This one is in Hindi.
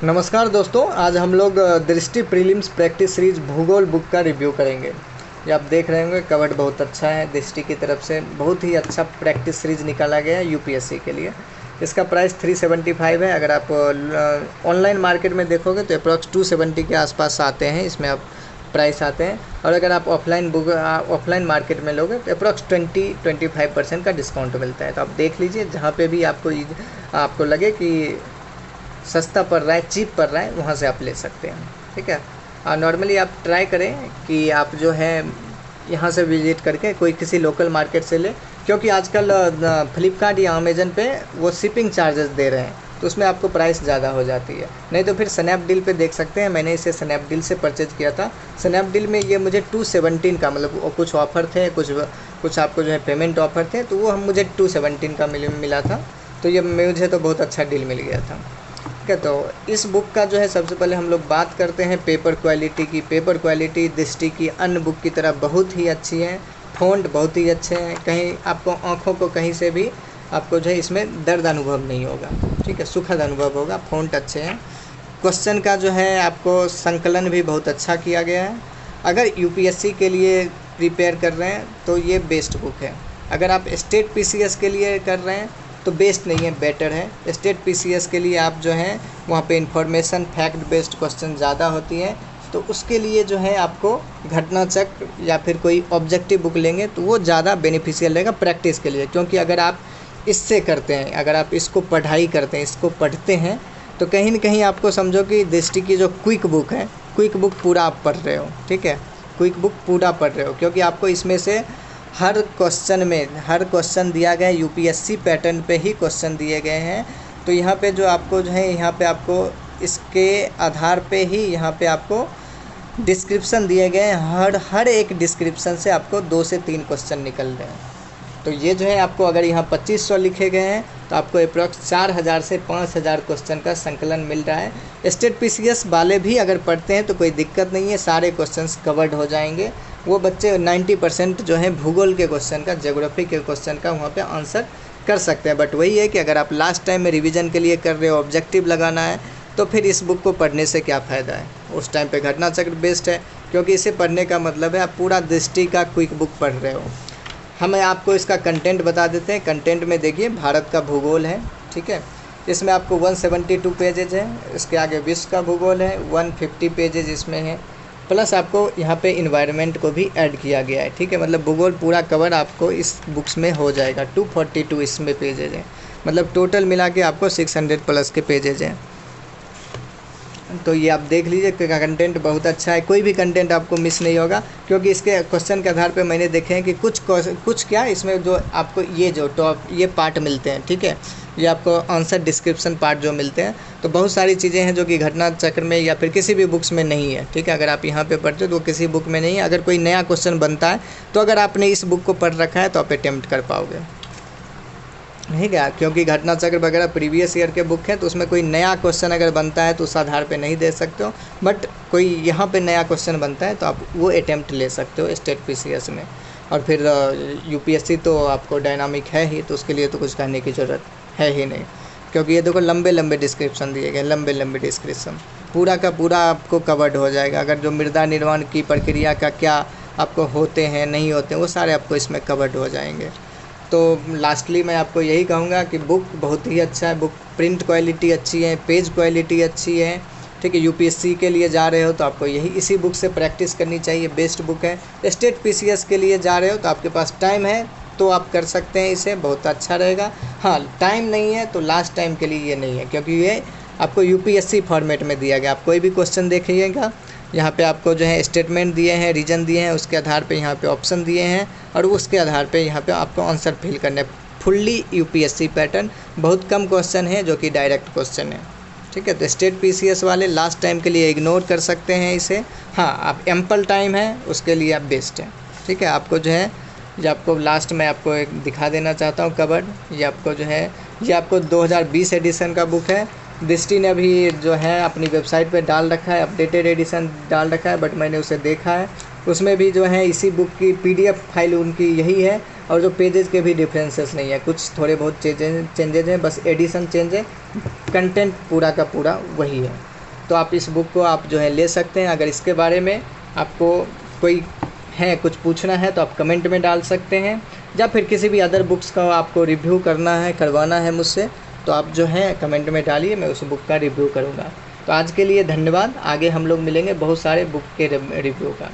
नमस्कार दोस्तों, आज हम लोग दृष्टि प्रीलिम्स प्रैक्टिस सीरीज भूगोल बुक का रिव्यू करेंगे। ये आप देख रहे होंगे, कवर बहुत अच्छा है। दृष्टि की तरफ से बहुत ही अच्छा प्रैक्टिस सीरीज निकाला गया है यूपीएससी के लिए। इसका प्राइस 375 है। अगर आप ऑनलाइन मार्केट में देखोगे तो अप्रॉक्स 270 के आसपास आते हैं, इसमें आप प्राइस आते हैं। और अगर आप ऑफलाइन मार्केट में लोगे तो अप्रॉक्स 20-25% का डिस्काउंट मिलता है। तो आप देख लीजिए, जहाँ पे भी आपको लगे कि सस्ता पड़ रहा है, चीप पड़ रहा है, वहाँ से आप ले सकते हैं। ठीक है। और नॉर्मली आप ट्राई करें कि आप जो है यहाँ से विजिट करके कोई किसी लोकल मार्केट से ले, क्योंकि आजकल फ्लिपकार्ट या अमेजन पे वो शिपिंग चार्जेस दे रहे हैं, तो उसमें आपको प्राइस ज़्यादा हो जाती है। नहीं तो फिर स्नैपडील पे देख सकते हैं। मैंने इसे स्नैपडील से परचेज़ किया था। स्नैपडील में ये मुझे 217 का, मतलब कुछ ऑफ़र थे, कुछ आपको जो है पेमेंट ऑफ़र थे, तो वो मुझे 217 का मिला था। तो ये मुझे तो बहुत अच्छा डील मिल गया था। ठीक है। तो इस बुक का जो है सबसे पहले हम लोग बात करते हैं पेपर क्वालिटी की। पेपर क्वालिटी दृष्टि की अन्य बुक की तरह बहुत ही अच्छी है। फ़ॉन्ट बहुत ही अच्छे हैं, कहीं आपको आँखों को कहीं से भी आपको जो है इसमें दर्द अनुभव नहीं होगा। ठीक है, सुखद अनुभव होगा। फ़ॉन्ट अच्छे हैं। क्वेश्चन का जो है आपको संकलन भी बहुत अच्छा किया गया है। अगर यूपीएससी के लिए प्रिपेयर कर रहे हैं तो ये बेस्ट बुक है। अगर आप स्टेट पीसीएस के लिए कर रहे हैं तो बेस्ट नहीं है, बेटर है। स्टेट पीसीएस के लिए आप जो है वहाँ पे इंफॉर्मेशन फैक्ट बेस्ड क्वेश्चन ज़्यादा होती है, तो उसके लिए जो है आपको घटना चक्र या फिर कोई ऑब्जेक्टिव बुक लेंगे तो वो ज़्यादा बेनिफिशियल रहेगा प्रैक्टिस के लिए। क्योंकि अगर आप इससे करते हैं, अगर आप इसको पढ़ाई करते हैं, इसको पढ़ते हैं, तो कहीं ना कहीं आपको समझो कि दृष्टि की जो क्विक बुक है, क्विक बुक पूरा आप पढ़ रहे हो। ठीक है, क्विक बुक पूरा पढ़ रहे हो, क्योंकि आपको इसमें से हर क्वेश्चन दिया गया है। यूपीएससी पैटर्न पे ही क्वेश्चन दिए गए हैं। तो यहाँ पे जो आपको जो है, यहाँ पे आपको इसके आधार पे ही यहाँ पे आपको डिस्क्रिप्शन दिए गए हैं। हर एक डिस्क्रिप्शन से आपको 2 से 3 क्वेश्चन निकल रहे हैं। तो ये जो है आपको, अगर यहाँ 2500 लिखे गए हैं तो आपको अप्रॉक्स 4000 से 5000 क्वेश्चन का संकलन मिल रहा है। स्टेट पीसीएस वाले भी अगर पढ़ते हैं तो कोई दिक्कत नहीं है, सारे क्वेश्चंस कवर्ड हो जाएंगे। वो बच्चे 90% जो है भूगोल के क्वेश्चन का, ज्योग्राफी के क्वेश्चन का वहाँ पे आंसर कर सकते हैं। बट वही है कि अगर आप लास्ट टाइम में रिवीजन के लिए कर रहे हो, ऑब्जेक्टिव लगाना है, तो फिर इस बुक को पढ़ने से क्या फ़ायदा है। उस टाइम पे घटना चक्र बेस्ट है, क्योंकि इसे पढ़ने का मतलब है आप पूरा दृष्टि का क्विक बुक पढ़ रहे हो। हम आपको इसका कंटेंट बता देते हैं। कंटेंट में देखिए, भारत का भूगोल है। ठीक है, इसमें आपको 172 पेजेज है। इसके आगे विश्व का भूगोल है, 150 पेजेज इसमें है। प्लस आपको यहाँ पे इन्वायरमेंट को भी ऐड किया गया है। ठीक है, मतलब भूगोल पूरा कवर आपको इस बुक्स में हो जाएगा। 242 इसमें पेजेज हैं, मतलब टोटल मिला के आपको 600 प्लस के पेजेज हैं। तो ये आप देख लीजिए, कंटेंट बहुत अच्छा है। कोई भी कंटेंट आपको मिस नहीं होगा, क्योंकि इसके क्वेश्चन के आधार पे मैंने देखे हैं कि कुछ क्या इसमें जो आपको ये पार्ट मिलते हैं। ठीक है, ये आपको आंसर डिस्क्रिप्शन पार्ट जो मिलते हैं, तो बहुत सारी चीज़ें हैं जो कि घटना चक्र में या फिर किसी भी बुक्स में नहीं है। ठीक है, अगर आप यहाँ पे पढ़ते हो तो किसी बुक में नहीं है। अगर कोई नया क्वेश्चन बनता है तो अगर आपने इस बुक को पढ़ रखा है तो आप अटेम्प्ट कर पाओगे। ठीक है, क्योंकि घटना चक्र वगैरह प्रीवियस ईयर के बुक हैं, तो उसमें कोई नया क्वेश्चन अगर बनता है तो उस आधार पे नहीं दे सकते हो। बट कोई यहाँ पे नया क्वेश्चन बनता है तो आप वो अटेम्प्ट ले सकते हो स्टेट पीसीएस में। और फिर यूपीएससी तो आपको डायनामिक है ही, तो उसके लिए तो कुछ कहने की ज़रूरत है ही नहीं। क्योंकि ये देखो, लंबे लंबे डिस्क्रिप्शन दिए गए, लंबे डिस्क्रिप्शन पूरा का पूरा आपको कवर्ड हो जाएगा। अगर जो मृदा निर्माण की प्रक्रिया का क्या आपको होते हैं, नहीं होते हैं, वो सारे आपको इसमें कवर्ड हो जाएंगे। तो लास्टली मैं आपको यही कहूँगा कि बुक बहुत ही अच्छा है। बुक प्रिंट क्वालिटी अच्छी है, पेज क्वालिटी अच्छी है। ठीक है, यूपीएससी के लिए जा रहे हो तो आपको इसी बुक से प्रैक्टिस करनी चाहिए, बेस्ट बुक है। स्टेट पीसीएस के लिए जा रहे हो तो आपके पास टाइम है तो आप कर सकते हैं, इसे बहुत अच्छा रहेगा। हाँ, टाइम नहीं है तो लास्ट टाइम के लिए ये नहीं है, क्योंकि ये आपको यूपीएससी फॉर्मेट में दिया गया। आप कोई भी क्वेश्चन देखिएगा, यहाँ पे आपको जो है स्टेटमेंट दिए हैं, रीजन दिए हैं, उसके आधार पे यहाँ पे ऑप्शन दिए हैं, और उसके आधार पे यहाँ पे आपको आंसर फिल करने। फुल्ली यूपीएससी पैटर्न, बहुत कम क्वेश्चन है जो कि डायरेक्ट क्वेश्चन है। ठीक है, तो स्टेट पीसीएस वाले लास्ट टाइम के लिए इग्नोर कर सकते हैं इसे। हाँ, आप एम्पल टाइम है उसके लिए आप बेस्ट है। ठीक है, आपको जो है, ये आपको लास्ट में आपको एक दिखा देना चाहता हूँ कवर्ड। ये आपको जो है, ये आपको 2020 एडिशन का बुक है। दृष्टि ने अभी जो है अपनी वेबसाइट पे डाल रखा है, अपडेटेड एडिशन डाल रखा है, बट मैंने उसे देखा है, उसमें भी जो है इसी बुक की पीडीएफ फाइल उनकी यही है। और जो पेजेस के भी डिफरेंसेस नहीं है, कुछ थोड़े बहुत चेंजेज हैं, बस एडिशन चेंज है, कंटेंट पूरा का पूरा वही है। तो आप इस बुक को आप जो है ले सकते हैं। अगर इसके बारे में आपको कोई है कुछ पूछना है तो आप कमेंट में डाल सकते हैं, या फिर किसी भी अदर बुक्स का आपको रिव्यू करना है, करवाना है मुझसे, तो आप जो है कमेंट में डालिए, मैं उस बुक का रिव्यू करूँगा। तो आज के लिए धन्यवाद। आगे हम लोग मिलेंगे बहुत सारे बुक के रिव्यू का।